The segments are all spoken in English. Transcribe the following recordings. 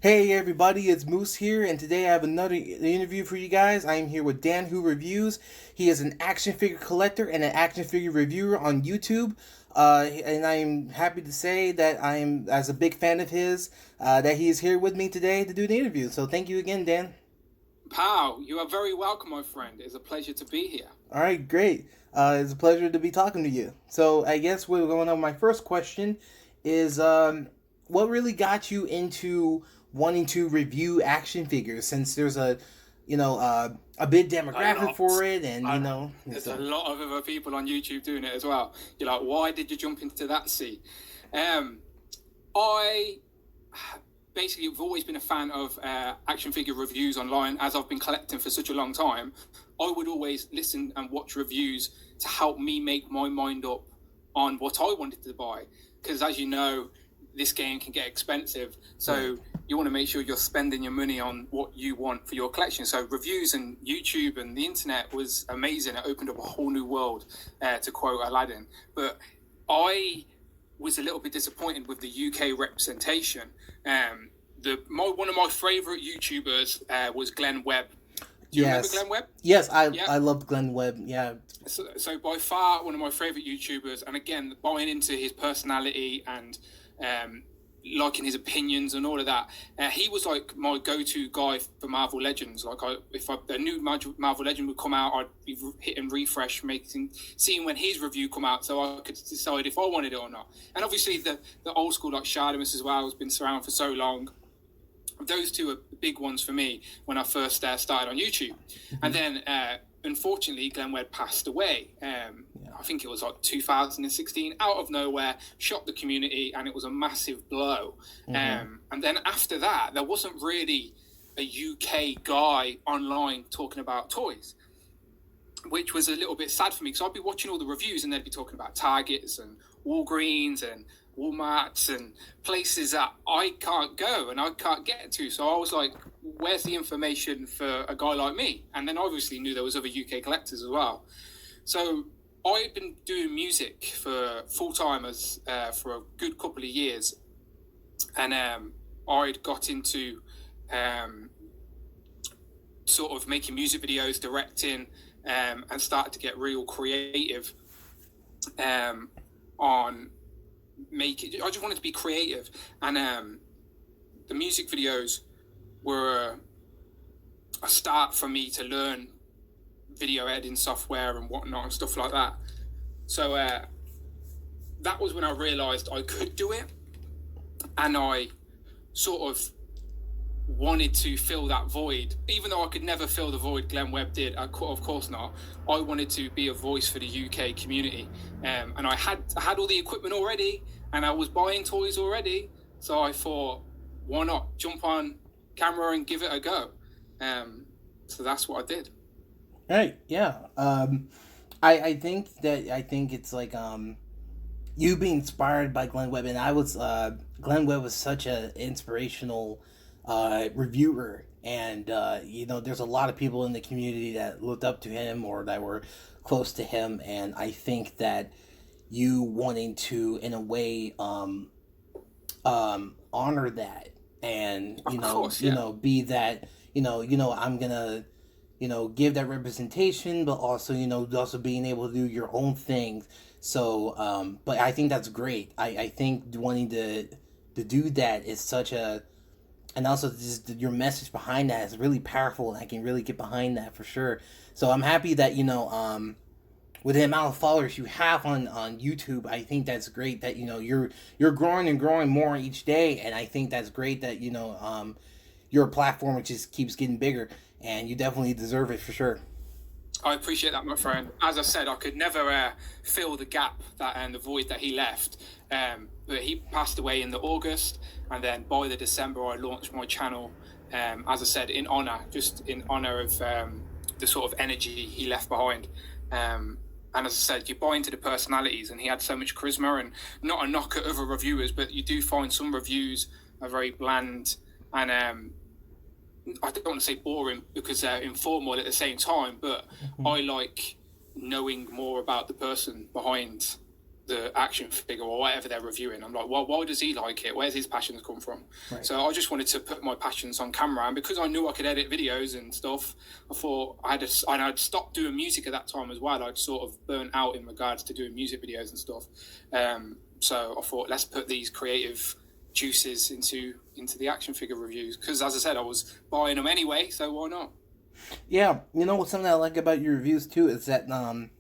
Hey everybody, it's Moose here, and today I have another interview for you guys. I am here with Dan Who Reviews. He is an action figure collector and an action figure reviewer on YouTube. And I am happy to say that I am, as a big fan of his, that he is here with me today to do the interview. So thank you again, Dan. Pal, you are very welcome, my friend. It's a pleasure to be here. All right, great. It's a pleasure to be talking to you. So I guess we're going on. My first question is, what really got you into wanting to review action figures? Since there's a big A demographic lot. for it, and I, there's a so lot of other people on YouTube doing it as well. You're like, why did you jump into that sea? Um, I basically have always been a fan of action figure reviews online, as I've been collecting for such a long time. I would always listen and watch reviews to help me make my mind up on what I wanted to buy. Because as you know, this game can get expensive. right. So you want to make sure you're spending your money on what you want for your collection. So reviews and YouTube and the internet was amazing. It opened up a whole new world, to quote Aladdin. But I was a little bit disappointed with the UK representation. One of my favourite YouTubers was Glenn Webb. Do you remember Yes, Glenn Webb? yes, I Yeah. I loved Glenn Webb. Yeah. So by far one of my favourite YouTubers, and again buying into his personality and um, liking his opinions and all of that. He was like my go-to guy for Marvel Legends. If a new Marvel Legend would come out, I'd be hitting refresh, seeing when his review come out, so I could decide if I wanted it or not. And obviously the old school like Shardamus as well has been around for so long. Those two are big ones for me when I first started on YouTube. Mm-hmm. And then, unfortunately, Glenn Webb passed away. I think it was like 2016, out of nowhere, shocked the community, and it was a massive blow. Mm-hmm. And then after that, there wasn't really a UK guy online talking about toys, which was a little bit sad for me because I'd be watching all the reviews and they'd be talking about Targets and Walgreens and Walmarts and places that I can't go and I can't get to. So I was like, where's the information for a guy like me? And then obviously knew there was other UK collectors as well. So I'd been doing music for full time as for a good couple of years, and I'd got into um, sort of making music videos, directing, and started to get real creative um, on making. I just wanted to be creative, and the music videos were a start for me to learn video editing software and whatnot and stuff like that. So that was when I realised I could do it, and I sort of wanted to fill that void, even though I could never fill the void Glenn Webb did. Of course not. I wanted to be a voice for the UK community, and I had all the equipment already, and I was buying toys already. So I thought, why not jump on camera and give it a go? So that's what I did. Right. Yeah. I think it's like you being inspired by Glenn Webb, and Glenn Webb was such an inspirational reviewer, and there's a lot of people in the community that looked up to him or that were close to him, and I think that you wanting to, in a way, honor that, and Of course, yeah. be that, I'm gonna give that representation, but also also being able to do your own things. So but I think that's great. I think wanting to do that is such a, and also just your message behind that is really powerful, and I can really get behind that for sure. So I'm happy that with the amount of followers you have on YouTube, I think that's great that you're growing and growing more each day, and I think that's great that your platform just keeps getting bigger, and you definitely deserve it for sure. I appreciate that, my friend. As I said, I could never fill the gap that and the void that he left. But he passed away in the August, and then by the December, I launched my channel. As I said, just in honor of the sort of energy he left behind. And as I said, you buy into the personalities, and he had so much charisma. And not a knock at other reviewers, but you do find some reviews are very bland and I don't want to say boring because they're informal at the same time, but Mhm. I like knowing more about the person behind the action figure or whatever they're reviewing. I'm like, well, why does he like it? Where's his passions come from? Right. So I just wanted to put my passions on camera, and because I knew I could edit videos and stuff, I thought I'd stopped doing music at that time as well. I'd sort of burnt out in regards to doing music videos and stuff. So I thought, let's put these creative juices into the action figure reviews, because as I said, I was buying them anyway, so why not? Yeah, you know what? Something I like about your reviews too is that, and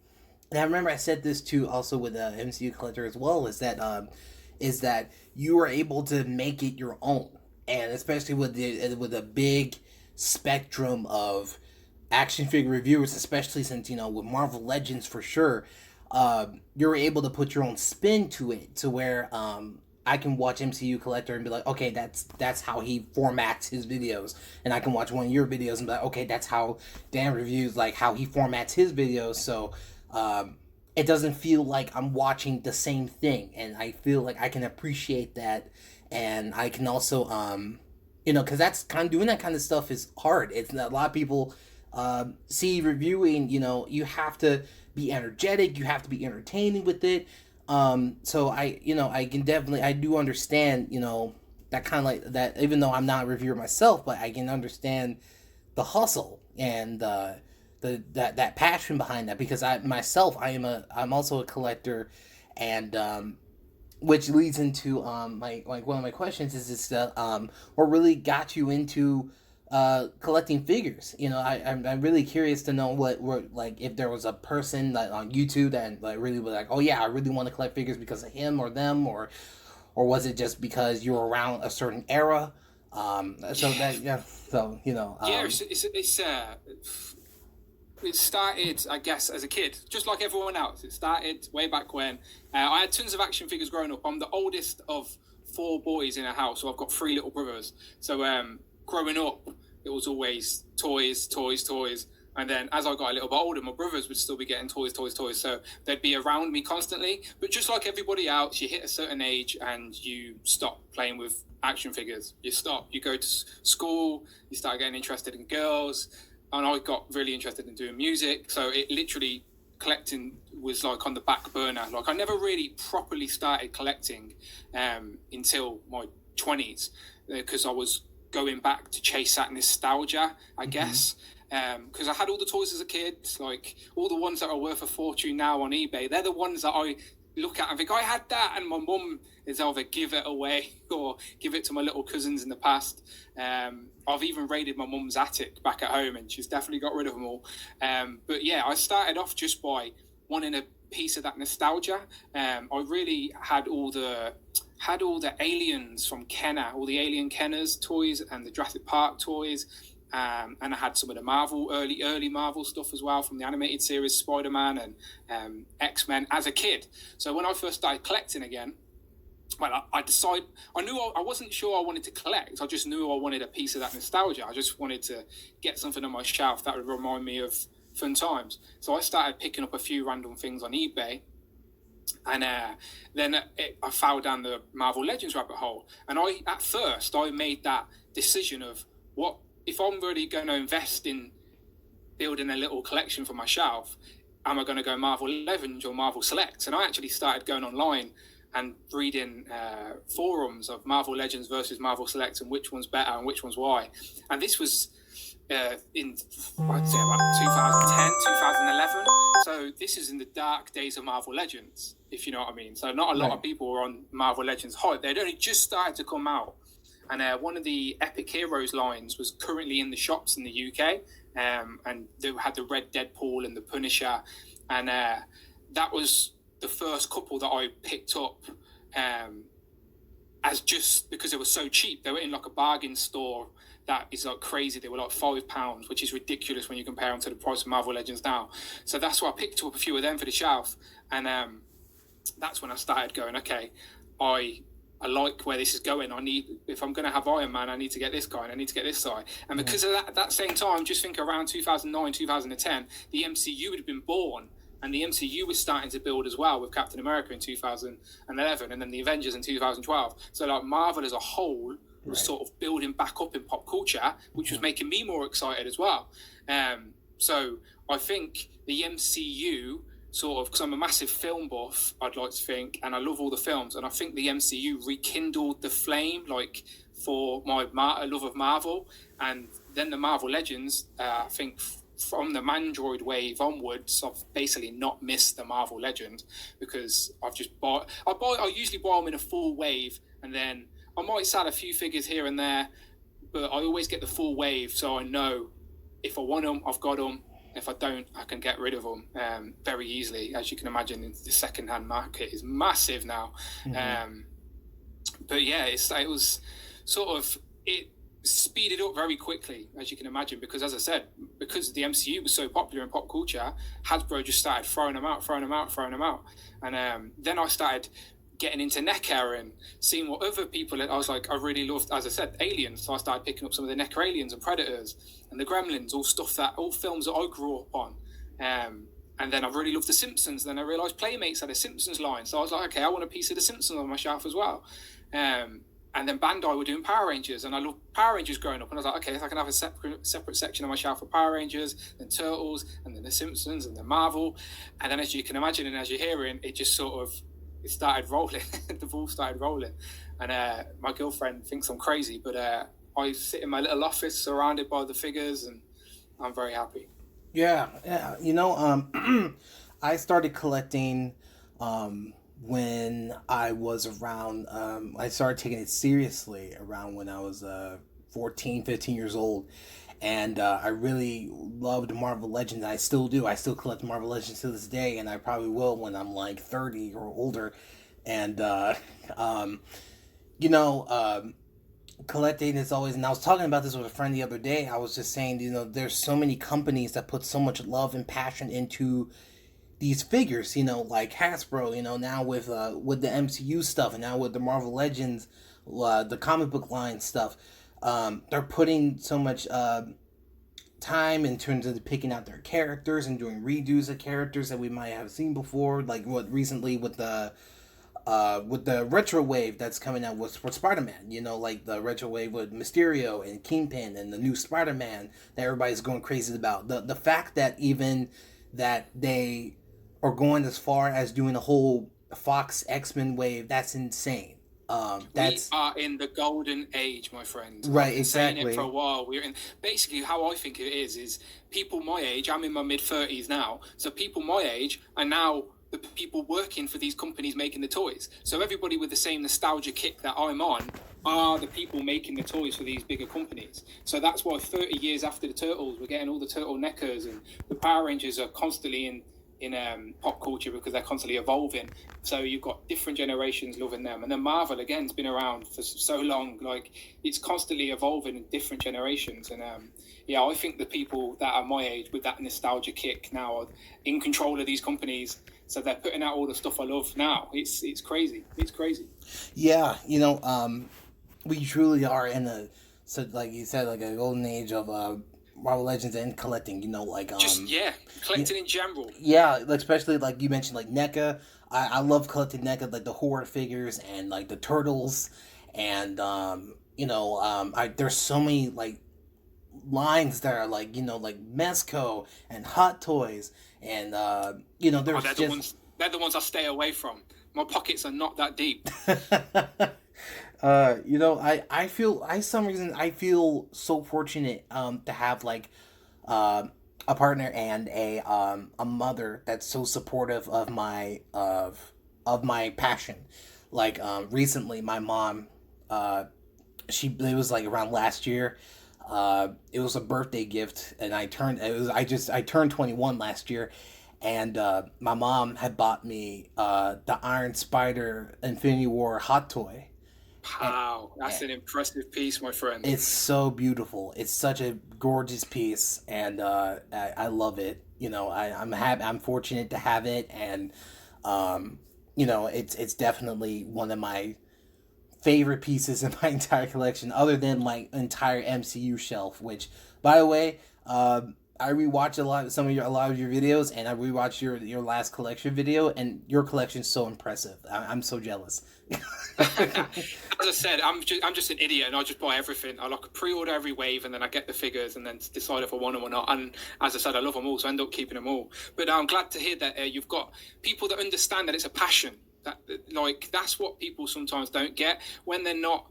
I remember I said this too, also with the MCU collector as well, is that you are able to make it your own, and especially with a big spectrum of action figure reviewers, especially since, with Marvel Legends for sure, you're able to put your own spin to it, to where I can watch MCU Collector and be like, okay, that's how he formats his videos, and I can watch one of your videos and be like, okay, that's how Dan reviews, like, how he formats his videos. So it doesn't feel like I'm watching the same thing, and I feel like I can appreciate that, and I can also because that's kind of doing that kind of stuff is hard. It's a lot of people see reviewing. You have to be energetic, you have to be entertaining with it. So I can definitely, I do understand, that kind of like that, even though I'm not a reviewer myself, but I can understand the hustle and that passion behind that, because I'm also a collector, and which leads into my, like, one of my questions is what really got you into collecting figures. I'm really curious to know what like, if there was a person like on YouTube that like really was like, oh yeah, I really want to collect figures because of him or them, or was it just because you were around a certain era? It started, I guess, as a kid, just like everyone else. It started way back when. I had tons of action figures growing up. I'm the oldest of 4 boys in a house, so I've got 3 little brothers. So growing up, it was always toys. And then as I got a little bit older, my brothers would still be getting toys. So they'd be around me constantly. But just like everybody else, you hit a certain age and you stop playing with action figures. You stop. You go to school, you start getting interested in girls. And I got really interested in doing music. So it literally, collecting was like on the back burner. Like, I never really properly started collecting until my 20s, because I was going back to chase that nostalgia, I guess. Because I had all the toys as a kid, like all the ones that are worth a fortune now on eBay. They're the ones that I look at and think, I had that, and my mum is either give it away or give it to my little cousins in the past. I've even raided my mum's attic back at home, and she's definitely got rid of them all. But yeah, I started off just by wanting a piece of that nostalgia. I really had all the aliens from Kenner, all the Alien Kenners toys and the Jurassic Park toys. And I had some of the Marvel, early Marvel stuff as well, from the animated series Spider-Man and X-Men as a kid. So when I first started collecting again, well, I decided, I wasn't sure I wanted to collect. I just knew I wanted a piece of that nostalgia. I just wanted to get something on my shelf that would remind me of fun times. So I started picking up a few random things on eBay. And then I fell down the Marvel Legends rabbit hole. And at first, I made that decision of, what if I'm really going to invest in building a little collection for my shelf, am I going to go Marvel Legends or Marvel Selects? And I actually started going online and reading forums of Marvel Legends versus Marvel Selects and which one's better and which one's why. And this was in, I'd say, about 2010, 2011. So this is in the dark days of Marvel Legends, if you know what I mean. So not a lot of people were on Marvel Legends hype. They'd only just started to come out. And one of the Epic Heroes lines was currently in the shops in the UK. And they had the Red Deadpool and the Punisher. And that was the first couple that I picked up as just because they were so cheap. They were in like a bargain store that is like crazy. They were like £5, which is ridiculous when you compare them to the price of Marvel Legends now. So that's why I picked up a few of them for the shelf. And that's when I started going, okay, I like where this is going. If I'm going to have Iron Man, I need to get this guy and I need to get this guy. And because of that, at that same time, just think around 2009, 2010, the MCU had been born, and the MCU was starting to build as well with Captain America in 2011, and then the Avengers in 2012. So like Marvel as a whole was sort of building back up in pop culture, which was making me more excited as well. So I think the MCU sort of, because I'm a massive film buff, I'd like to think, and I love all the films, and I think the MCU rekindled the flame, like, for my love of Marvel, and then the Marvel Legends, I think from the Mandroid wave onwards, I've basically not missed the Marvel Legend, because I've just I usually buy them in a full wave, and then I might sell a few figures here and there, but I always get the full wave, so I know if I want them, I've got them. If I don't, I can get rid of them very easily. As you can imagine, the second-hand market is massive now. Mm-hmm. But yeah, it was sort of, it speeded up very quickly, as you can imagine, because, as I said, because the MCU was so popular in pop culture, Hasbro just started throwing them out. And then I started getting into NECA and seeing what other people, I was like, I really loved, as I said, Aliens. So I started picking up some of the NECA Aliens and Predators and the Gremlins, all films that I grew up on. And then I really loved The Simpsons. Then I realised Playmates had a Simpsons line. So I was like, okay, I want a piece of The Simpsons on my shelf as well. And then Bandai were doing Power Rangers, and I loved Power Rangers growing up. And I was like, okay, if I can have a separate section on my shelf for Power Rangers, then Turtles, and then The Simpsons, and then Marvel. And then, as you can imagine, and as you're hearing, it just sort of, it started rolling. The ball started rolling. And my girlfriend thinks I'm crazy, but I sit in my little office surrounded by the figures, and I'm very happy. Yeah. You know, I started collecting when I was around, I started taking it seriously around when I was 14, 15 years old. And I really loved Marvel Legends. I still do. I still collect Marvel Legends to this day, and I probably will when I'm like 30 or older. And, you know, collecting is always, and I was talking about this with a friend the other day. I was just saying, you know, there's so many companies that put so much love and passion into these figures, you know, like Hasbro, you know, now with the MCU stuff, and now with the Marvel Legends, the comic book line stuff. They're putting so much time in terms of picking out their characters and doing redos of characters that we might have seen before, like what recently with the retro wave that's coming out with for Spider-Man, you know, like the retro wave with Mysterio and Kingpin and the new Spider-Man that everybody's going crazy about. The fact that even that they are going as far as doing a whole Fox X-Men wave, that's insane. We are in the golden age, my friend. Right, I've been exactly. saying it for a while. We're in, basically, how I think it is people my age. I'm in my mid-30s now, so people my age are now the people working for these companies making the toys. So everybody with the same nostalgia kick that I'm on are the people making the toys for these bigger companies. So that's why 30 years after the Turtles, we're getting all the Turtle NECAs, and the Power Rangers are constantly in pop culture because they're constantly evolving. So you've got different generations loving them, and then Marvel again has been around for so long, like it's constantly evolving in different generations. And yeah, I think the people that are my age with that nostalgia kick now are in control of these companies, so they're putting out all the stuff I love now. It's crazy. Yeah, you know, we truly are in a, so like you said, like a golden age of Marvel Legends and collecting, you know, like collecting in general. Yeah, especially like you mentioned, like NECA. I love collecting NECA, like the horror figures and like the turtles, and you know, there's so many like lines that are like, you know, like Mezco and Hot Toys, and you know, there's they're the ones I stay away from. My pockets are not that deep. You know, I feel, some reason I feel so fortunate to have like a partner and a mother that's so supportive of my passion. Like recently my mom, it was like around last year, it was a birthday gift, and I turned 21 last year, and my mom had bought me the Iron Spider Infinity War hot toy. Wow, that's an impressive piece, my friend. It's so beautiful. It's such a gorgeous piece, and I love it. You know, I'm fortunate to have it, and you know, it's definitely one of my favorite pieces in my entire collection, other than my entire MCU shelf. Which, by the way, I rewatch a lot of your videos, and I rewatch your last collection video, and your collection's so impressive. I'm so jealous. As I said, I'm just an idiot, and I just buy everything. I like pre-order every wave, and then I get the figures, and then decide if I want them or not. And as I said, I love them all, so I end up keeping them all. But I'm glad to hear that you've got people that understand that it's a passion. That like that's what people sometimes don't get when they're not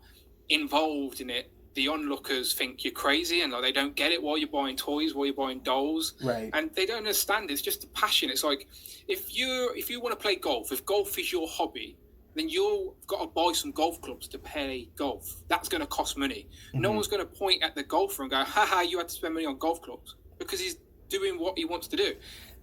involved in it. The onlookers think you're crazy, and like they don't get it while you're buying toys, while you're buying dolls, Right. and they don't understand. It's just a passion. It's like if you want to play golf, if golf is your hobby, then you've got to buy some golf clubs to play golf. That's going to cost money. No one's going to point at the golfer and go, haha, you had to spend money on golf clubs, because he's doing what he wants to do.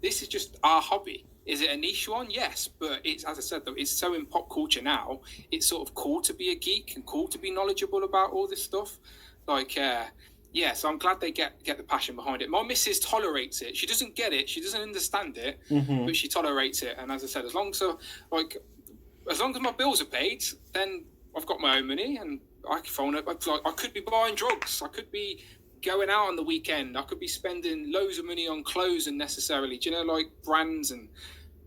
This is just our hobby. Is it a niche one? Yes, but it's, as I said, though, it's so in pop culture now. It's sort of cool to be a geek and cool to be knowledgeable about all this stuff. Like, yeah, so I'm glad they get the passion behind it. My missus tolerates it. She doesn't get it. She doesn't understand it, but she tolerates it. And as I said, as long as my bills are paid, then I've got my own money, and I can phone up. I could be buying drugs. I could be going out on the weekend. I could be spending loads of money on clothes unnecessarily. Do you know, like brands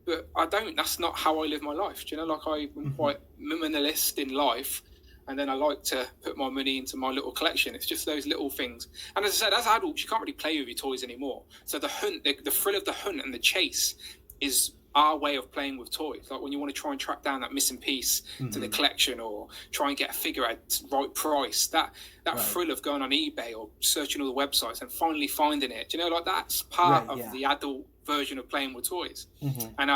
but I don't. That's not how I live my life. Do you know, like I'm quite minimalist in life, and then I like to put my money into my little collection. It's just those little things. And as I said, as adults, you can't really play with your toys anymore. So the hunt, the thrill of the hunt and the chase is our way of playing with toys. Like when you want to try and track down that missing piece to the collection, or try and get a figure at the right price, that right. Thrill of going on eBay or searching all the websites and finally finding it. Do you know, like that's part of the adult version of playing with toys. And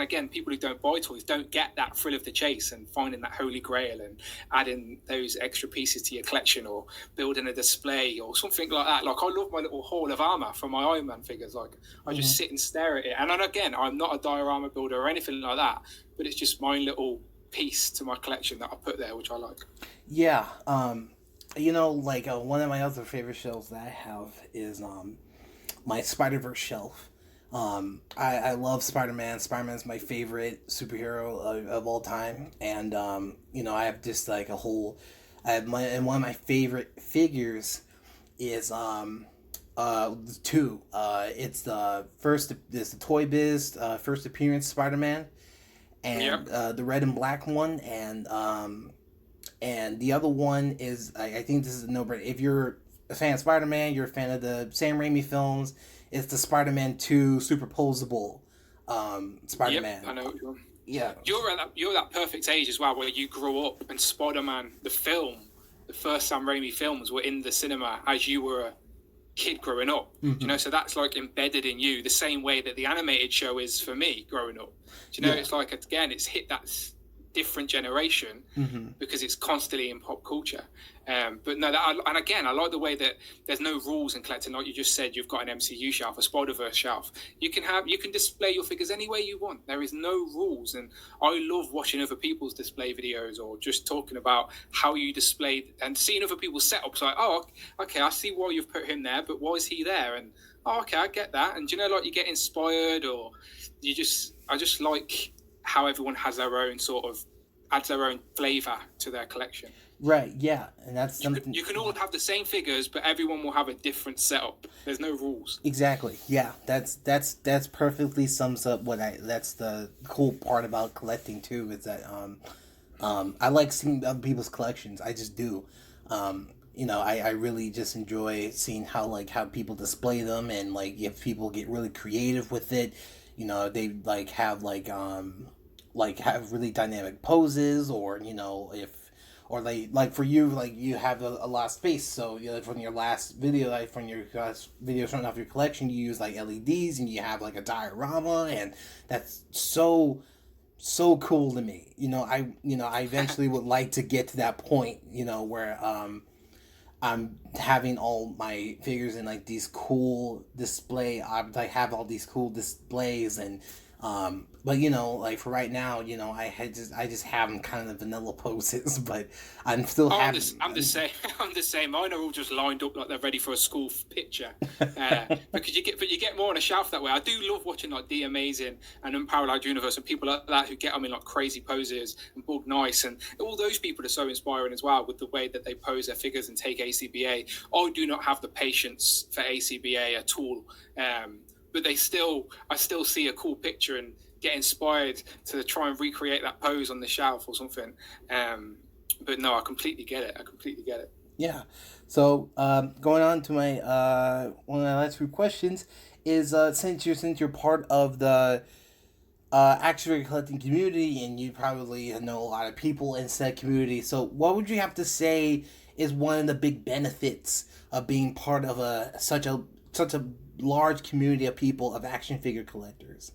again, people who don't buy toys don't get that thrill of the chase and finding that holy grail and adding those extra pieces to your collection, or building a display or something like that. Like I love my little Hall of Armor from my Iron Man figures. Like I just sit and stare at it. And then again, I'm not a diorama builder or anything like that, but it's just my little piece to my collection that I put there, which I like. Yeah. You know, like one of my other favorite shelves that I have is my Spider-Verse shelf. I love Spider-Man. Spider-Man's my favorite superhero of all time. And, you know, I have just like and one of my favorite figures is, two. It's the Toy Biz, first appearance Spider-Man, and, the red and black one. And the other one is, I think this is a no-brainer. If you're a fan of Spider-Man, you're a fan of the Sam Raimi films, it's the Spider-Man 2 superposable Spider-Man. Yep, I know what you're. Yeah. You're that perfect age as well, where you grew up and Spider-Man, the film, the first Sam Raimi films were in the cinema as you were a kid growing up. You know, so that's like embedded in you the same way that the animated show is for me growing up. Do you know, it's like, again, it's hit that different generation because it's constantly in pop culture. But no, and again, I like the way that there's no rules in collecting. Like you just said, you've got an MCU shelf, a Spider-Verse shelf. You can display your figures any way you want. There is no rules, and I love watching other people's display videos or just talking about how you display and seeing other people's setups. Like, oh, okay, I see why you've put him there, but why is he there? And oh, okay, I get that. And you know, like you get inspired, or I just like how everyone has their own sort of adds their own flavor to their collection. Right, yeah, and that's something. You can all have the same figures, but everyone will have a different setup. There's no rules. Exactly. Yeah, that's perfectly sums up that's the cool part about collecting too, is that I like seeing other people's collections. I just do. You know, I really just enjoy seeing how people display them, and like if people get really creative with it. You know, they have really dynamic poses, or you know, or for you, like you have a lot of space, so you know, from your last video, from your last video showing off your collection, you use like LEDs and you have like a diorama, and that's so cool to me. You know, I eventually would like to get to that point, you know, where I'm having all my figures in like these cool display. I have all these cool displays, and But like for right now, I just have them kind of vanilla poses, but I'm still Oh, having. I'm the same. I'm the same. Mine are all just lined up like they're ready for a school picture. Because you get more on a shelf that way. I do love watching like The Amazing and Unparalleled Universe and people like that who get them in like crazy poses and Bug Nice, and all those people are so inspiring as well with the way that they pose their figures and take ACBA. I do not have the patience for ACBA at all. But I still see a cool picture and get inspired to try and recreate that pose on the shelf or something. But no, I completely get it. I completely get it. Yeah. So going on to my one of my last few questions is since you're part of the action figure collecting community and you probably know a lot of people in said community, so what would you have to say is one of the big benefits of being part of such a large community of people of action figure collectors?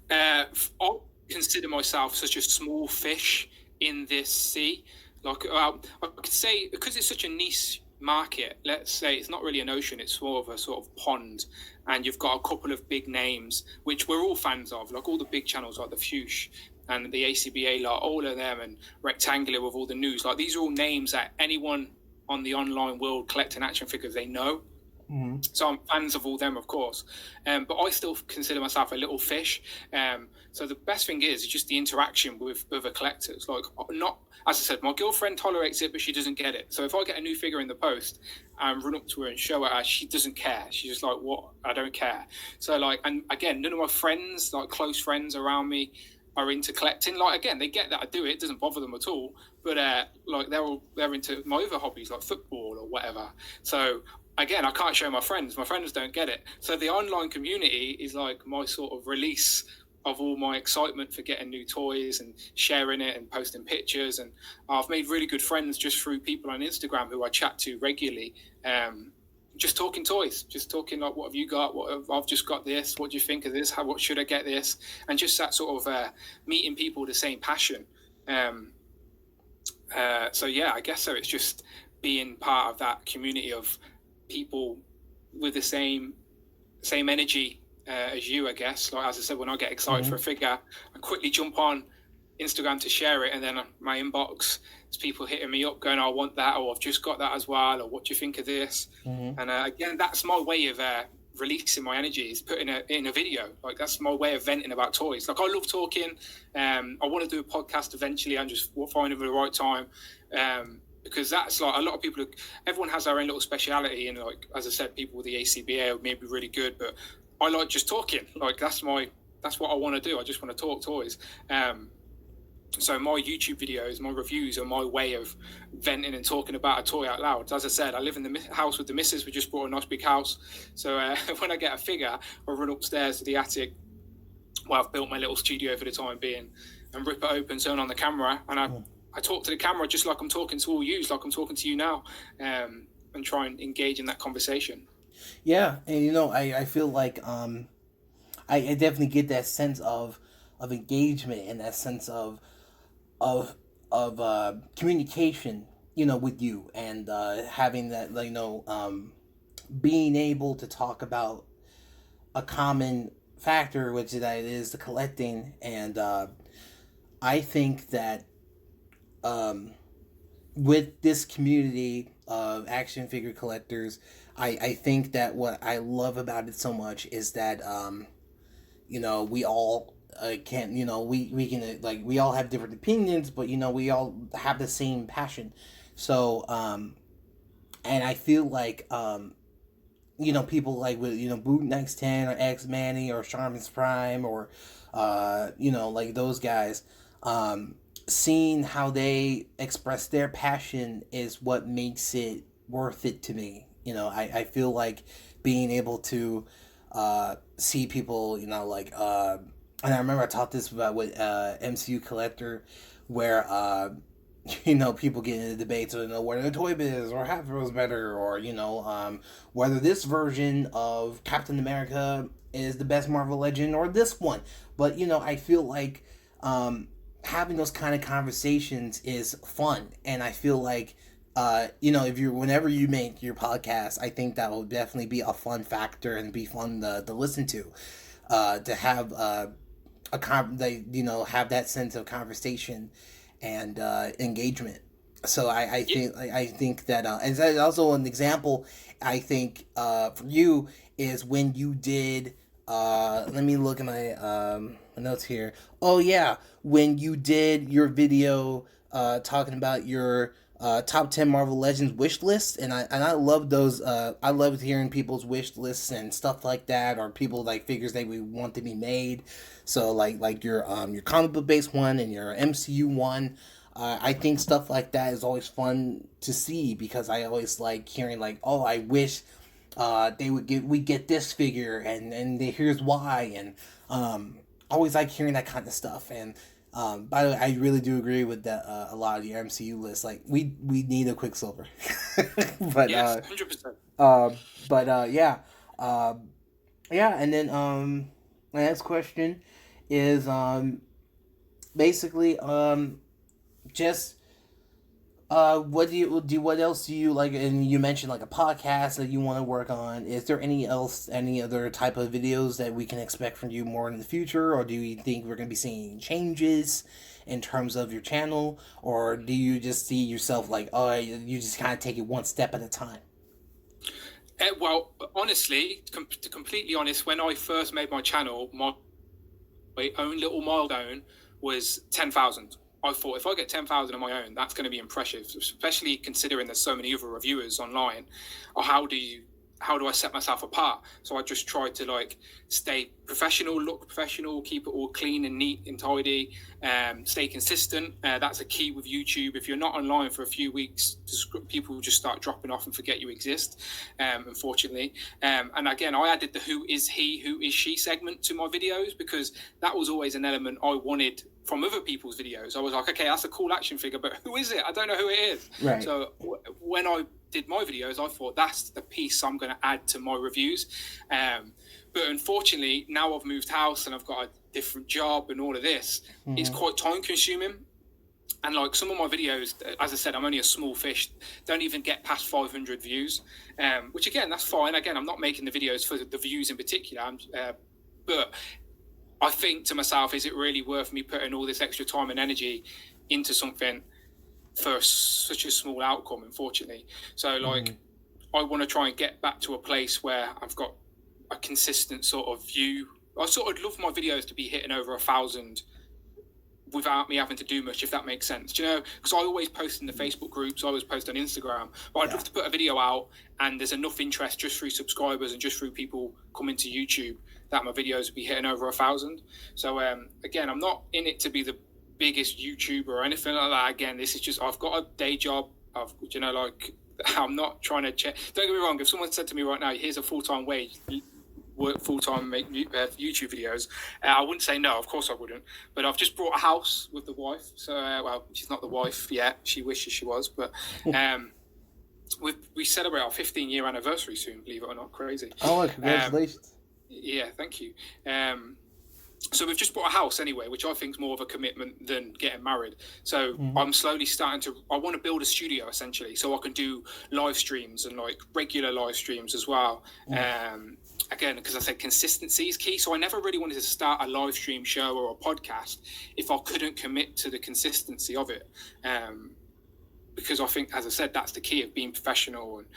I consider myself such a small fish in this sea. Like I could say, because it's such a niche market. Let's say it's not really an ocean; it's more of a sort of pond. And you've got a couple of big names, which we're all fans of, like all the big channels like the Fuchs and the ACBA, like all of them, and Rectangular with all the news. Like these are all names that anyone on the online world collecting action figures they know. So I'm fans of all them, of course, but I still consider myself a little fish. So the best thing is just the interaction with other collectors. Like, not as I said, my girlfriend tolerates it, but she doesn't get it. So if I get a new figure in the post and run up to her and show her, she doesn't care. She's just like, "What? I don't care." So like, and again, none of my friends, like close friends around me, are into collecting. Like again, they get that I do it; doesn't bother them at all. But like they're into my other hobbies like football or whatever. So again, I can't show my friends. My friends don't get it. So the online community is like my sort of release of all my excitement for getting new toys and sharing it and posting pictures. And I've made really good friends just through people on Instagram who I chat to regularly. Just talking toys, just talking like, what have you got? I've just got this. What do you think of this? What should I get this? And just that sort of meeting people with the same passion. So yeah, I guess so. It's just being part of that community of people with the same energy as you, I guess. Like as I said, when I get excited for a figure, I quickly jump on Instagram to share it, and then my inbox is people hitting me up going, "I want that," or "I've just got that as well," or "What do you think of this?" And again, that's my way of releasing my energy, is putting it in a video. Like that's my way of venting about toys. Like I love talking. I want to do a podcast eventually. I'm just finding the right time. Because that's like a lot of people, everyone has their own little speciality, and like as I said, people with the ACBA are maybe really good, but I like just talking. Like that's what I want to do. I just want to talk toys. So my YouTube videos, my reviews are my way of venting and talking about a toy out loud. As I said, I live in the house with the missus. We just bought a nice big house. So when I get a figure, I run upstairs to the attic where I've built my little studio for the time being, and rip it open, turn on the camera, and I talk to the camera just like I'm talking to all you, like I'm talking to you now, and try and engage in that conversation. Yeah, and I feel like I definitely get that sense of engagement and that sense of communication, with you, and having that, being able to talk about a common factor, which that is the collecting, and I think that with this community of action figure collectors, I think that what I love about it so much is that we all can we can we all have different opinions, but we all have the same passion. So and I feel like people like with Boot Next 10 or X Manny or Sharman's Prime or like those guys, seeing how they express their passion is what makes it worth it to me. I feel like being able to see people, and I remember I talked this about with MCU Collector, where people get into debates on whether the Toy Biz or Hasbro is better, or whether this version of Captain America is the best Marvel Legend or this one. But I feel like having those kind of conversations is fun, and I feel like if whenever you make your podcast, I think that will definitely be a fun factor and be fun to listen to have they have that sense of conversation and engagement. So I Yeah. think I think that and that's also an example. I think for you is when you did. Let me look at my notes here. Oh yeah, when you did your video talking about your top 10 Marvel Legends wish list, and I love those. I loved hearing people's wish lists and stuff like that, or people like figures they would want to be made. So like your comic book based one and your MCU one. I think stuff like that is always fun to see because I always like hearing like, oh, I wish they would get this figure and here's why, and always like hearing that kind of stuff. And by the way, I really do agree with that. A lot of the MCU lists, like we need a Quicksilver, but Yes, 100%. yeah, yeah. And then my next question is basically just what do you do? What else do you like? And you mentioned like a podcast that you want to work on. Is there any other type of videos that we can expect from you more in the future, or do you think we're going to be seeing changes in terms of your channel, or do you just see yourself like, oh, you just kind of take it one step at a time? Well, honestly, to completely honest, when I first made my channel, my own little milestone was 10,000. I thought if I get 10,000 on my own, that's going to be impressive, especially considering there's so many other reviewers online. Or how do I set myself apart? So I just tried to like stay professional, look professional, keep it all clean and neat and tidy, stay consistent. That's a key with YouTube. If you're not online for a few weeks, people will just start dropping off and forget you exist, unfortunately. And again, I added the who is he, who is she segment to my videos because that was always an element I wanted from other people's videos. I was like, okay, that's a cool action figure, but who is it? I don't know who it is. Right. So when I did my videos, I thought that's the piece I'm going to add to my reviews. But unfortunately, now I've moved house and I've got a different job and all of this, it's quite time consuming. And like some of my videos, as I said, I'm only a small fish, don't even get past 500 views, which again, that's fine. Again, I'm not making the videos for the views in particular, but I think to myself, is it really worth me putting all this extra time and energy into something for such a small outcome, unfortunately? So like, I want to try and get back to a place where I've got a consistent sort of view. I sort of love my videos to be hitting over 1,000 without me having to do much, if that makes sense. Do you know, because I always post in the Facebook groups, I always post on Instagram, but I'd love to put a video out and there's enough interest just through subscribers and just through people coming to YouTube that my videos would be hitting over 1,000. So again, I'm not in it to be the biggest YouTuber or anything like that. Again, this is just, I've got a day job. I'm not trying to check. Don't get me wrong. If someone said to me right now, here's a full-time wage, work full-time, make YouTube videos, I wouldn't say no. Of course I wouldn't. But I've just bought a house with the wife. So, well, she's not the wife yet. She wishes she was. But we celebrate our 15-year anniversary soon, believe it or not. Crazy. Oh, congratulations. Yeah, thank you. So we've just bought a house anyway, which I think is more of a commitment than getting married. So I'm slowly I want to build a studio essentially, so I can do live streams and like regular live streams as well. Again, because I said consistency is key. So I never really wanted to start a live stream show or a podcast if I couldn't commit to the consistency of it. Because I think, as I said, that's the key of being professional. And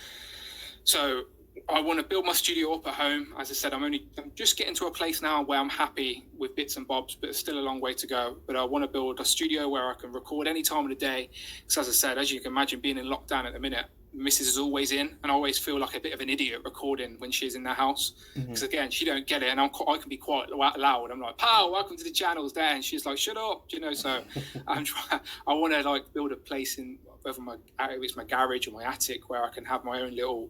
so I want to build my studio up at home. As I said, I'm just getting to a place now where I'm happy with bits and bobs, but it's still a long way to go. But I want to build a studio where I can record any time of the day. Because as I said, as you can imagine, being in lockdown at the minute, Mrs. is always in, and I always feel like a bit of an idiot recording when she's in the house. Because again, she don't get it, and I can be quite loud. I'm like, "Pal, welcome to the channel's there," and she's like, "Shut up," you know. So I want to like build a place in whether it's my garage or my attic where I can have my own little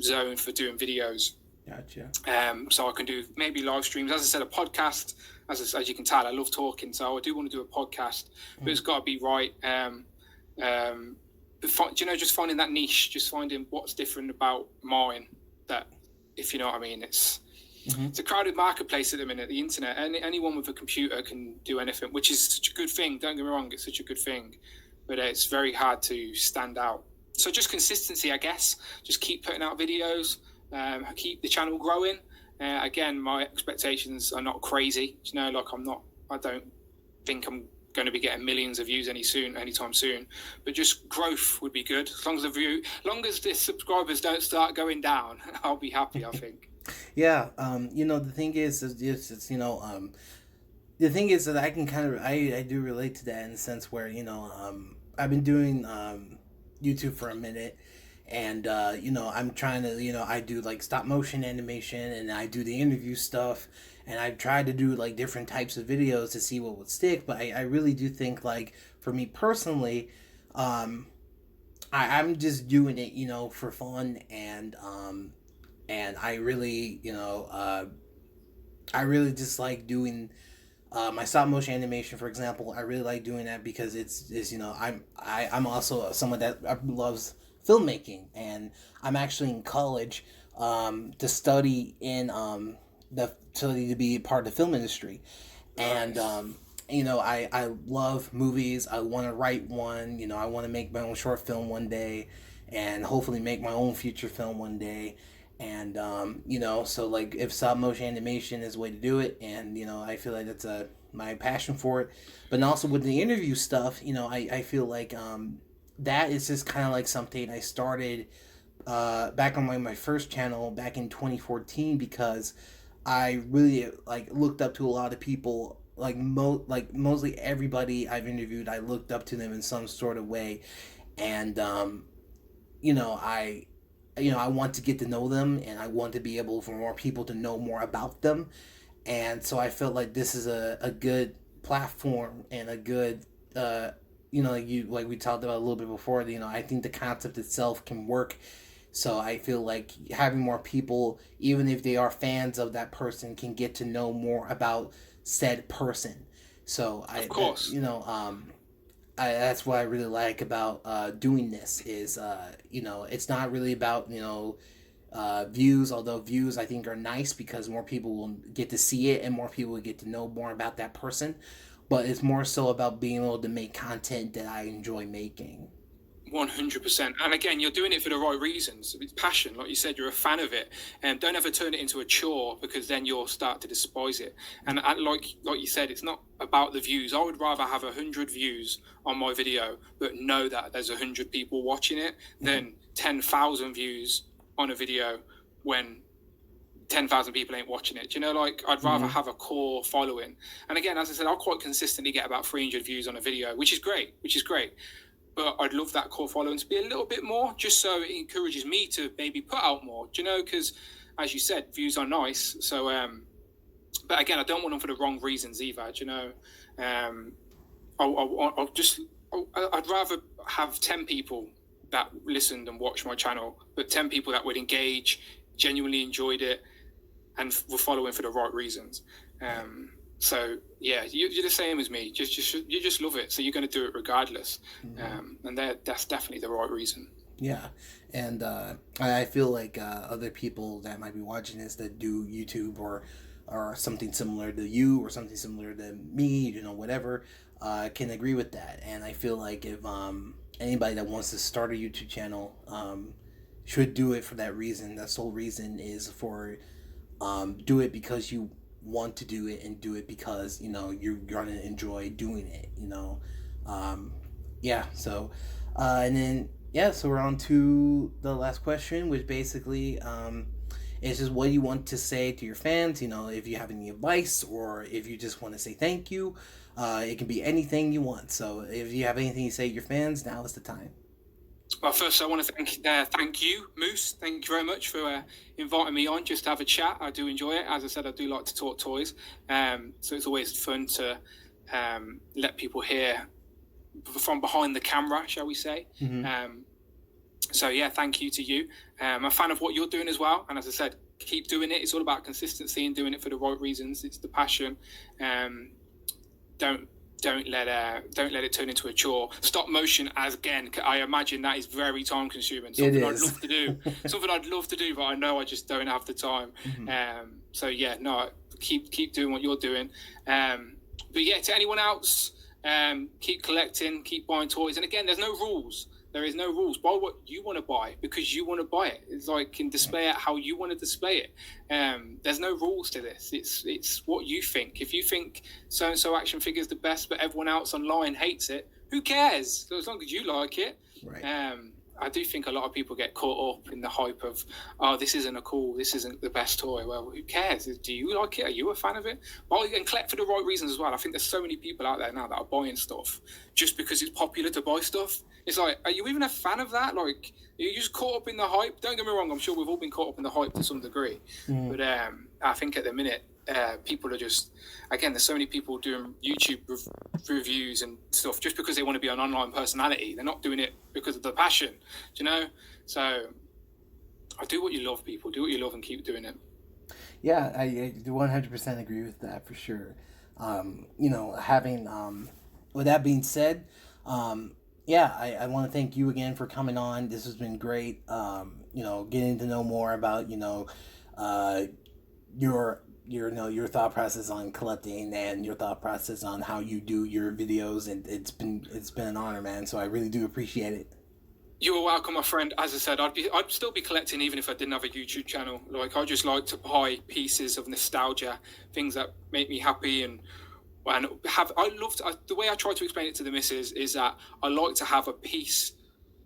zone for doing videos. Gotcha. So I can do maybe live streams. As I said, a podcast. As you can tell, I love talking, so I do want to do a podcast, but it's got to be right. Just finding that niche, just finding what's different about mine. That, if you know what I mean, it's a crowded marketplace at the minute. The internet, anyone with a computer can do anything, which is such a good thing. Don't get me wrong, it's such a good thing, but it's very hard to stand out. So just consistency, I guess. Just keep putting out videos, keep the channel growing. Again, my expectations are not crazy. You know, like I'm not I don't think I'm going to be getting millions of views anytime soon. But just growth would be good. As long as the subscribers don't start going down, I'll be happy, I think. Yeah, the thing is, the thing is that I can I do relate to that in the sense where, I've been doing YouTube for a minute, and I'm trying to, I do like stop motion animation, and I do the interview stuff, and I've tried to do like different types of videos to see what would stick, but I really do think, like, for me personally, I'm just doing it, for fun, and I really, I really just like doing my stop motion animation, for example. I really like doing that because it's I'm also someone that loves filmmaking, and I'm actually in college to study in to be part of the film industry, and I love movies. I want to write one. I want to make my own short film one day, and hopefully make my own feature film one day. And so, like, if stop motion animation is the way to do it, and I feel like that's my passion for it. But also with the interview stuff, I feel like that is just kind of like something I started back on my first channel back in 2014, because I really like looked up to a lot of people. Like mostly everybody I've interviewed, I looked up to them in some sort of way, and I want to get to know them, and I want to be able for more people to know more about them. And so I felt like this is a good platform and a good, like we talked about a little bit before, I think the concept itself can work. So I feel like having more people, even if they are fans of that person, can get to know more about said person. So of course. that's what I really like about doing this is, it's not really about, views, although views I think are nice because more people will get to see it and more people will get to know more about that person. But it's more so about being able to make content that I enjoy making. 100%. And again, you're doing it for the right reasons. It's passion, like you said, you're a fan of it, and don't ever turn it into a chore, because then you'll start to despise it. And like you said, it's not about the views. I would rather have 100 views on my video but know that there's 100 people watching it than 10,000 views on a video when 10,000 people ain't watching it. I'd rather have a core following. And again, as I said, I'll quite consistently get about 300 views on a video, which is great. But I'd love that core following to be a little bit more, just so it encourages me to maybe put out more, because as you said, views are nice. So, but again, I don't want them for the wrong reasons either, I'd rather have 10 people that listened and watched my channel, but 10 people that would engage, genuinely enjoyed it, and were following for the right reasons. So yeah, you're the same as me. You just love it, so you're going to do it regardless. And that's definitely the right reason. Yeah, and I feel like other people that might be watching this that do YouTube or something similar to you or something similar to me, whatever, can agree with that. And I feel like if anybody that wants to start a YouTube channel should do it for that reason. That sole reason is for do it because you want to do it, and do it because you're gonna enjoy doing it. And then so we're on to the last question, which basically is just what you want to say to your fans. If you have any advice or if you just want to say thank you, it can be anything you want. So if you have anything to say to your fans, now is the time. Well, first I want to thank you, Moose. Thank you very much for inviting me on just to have a chat. I do enjoy it. As I said, I do like to talk toys. So it's always fun to let people hear from behind the camera, shall we say. So yeah, thank you to you. I'm a fan of what you're doing as well. And as I said, keep doing it. It's all about consistency and doing it for the right reasons. It's the passion. Don't let it turn into a chore. Stop motion, as again, I imagine that is very time consuming. Something I'd love to do. Something I'd love to do, but I know I just don't have the time. So yeah, no, keep doing what you're doing. But yeah, to anyone else, keep collecting, keep buying toys. And again, there's no rules. There is no rules. Buy what you want to buy because you want to buy it. It's like, and display it how you want to display it. There's no rules to this. It's what you think. If you think so and so action figure is the best, but everyone else online hates it, who cares? So as long as you like it. Right. I do think a lot of people get caught up in the hype of, this isn't the best toy. Well, who cares? Do you like it? Are you a fan of it? Buy and collect for the right reasons as well. I think there's so many people out there now that are buying stuff just because it's popular to buy stuff. It's like, are you even a fan of that? Like, are you just caught up in the hype? Don't get me wrong, I'm sure we've all been caught up in the hype to some degree. But I think at the minute, people are just, again, there's so many people doing YouTube reviews and stuff just because they want to be an online personality. They're not doing it because of the passion, do you know? So I do what you love, people. Do what you love and keep doing it. Yeah, I 100% agree with that for sure. With that being said, I want to thank you again for coming on. This has been great. Getting to know more about, your thought process on collecting and your thought process on how you do your videos, and it's been an honor, man. So I really do appreciate it. You're welcome, my friend. As I said, I'd still be collecting even if I didn't have a YouTube channel. Like, I just like to buy pieces of nostalgia, things that make me happy, and the way I try to explain it to the missus is that I like to have a piece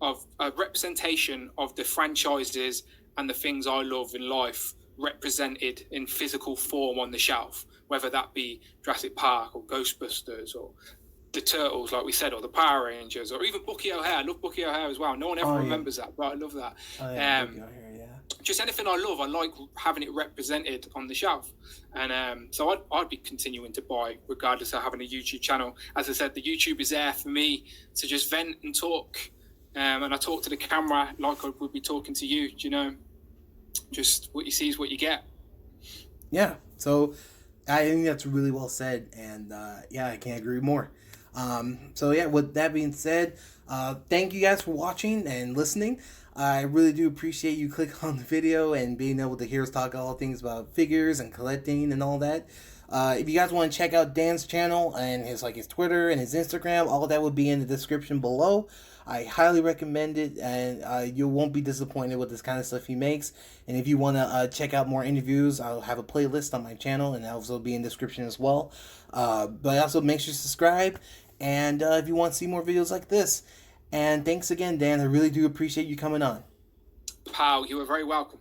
of a representation of the franchises and the things I love in life represented in physical form on the shelf, whether that be Jurassic Park or Ghostbusters or the Turtles, like we said, or the Power Rangers, or even Bucky O'Hare. I love Bucky O'Hare as well. No one ever remembers that, but I love that. Bucky O'Hare, yeah. Just anything I love, I like having it represented on the shelf. And so I'd be continuing to buy regardless of having a YouTube channel. As I said, the YouTube is there for me to just vent and talk. And I talk to the camera like I would be talking to you, just what you see is what you get. Yeah, so I think that's really well said, and I can't agree more. With that being said, thank you guys for watching and listening. I really do appreciate you clicking on the video and being able to hear us talk all things about figures and collecting and all that. If you guys want to check out Dan's channel and his Twitter and his Instagram, all that will be in the description below. I highly recommend it, and you won't be disappointed with this kind of stuff he makes. And if you want to check out more interviews, I'll have a playlist on my channel, and that'll also be in the description as well. But also make sure to subscribe, and if you want to see more videos like this. And thanks again, Dan. I really do appreciate you coming on. Pal, you are very welcome.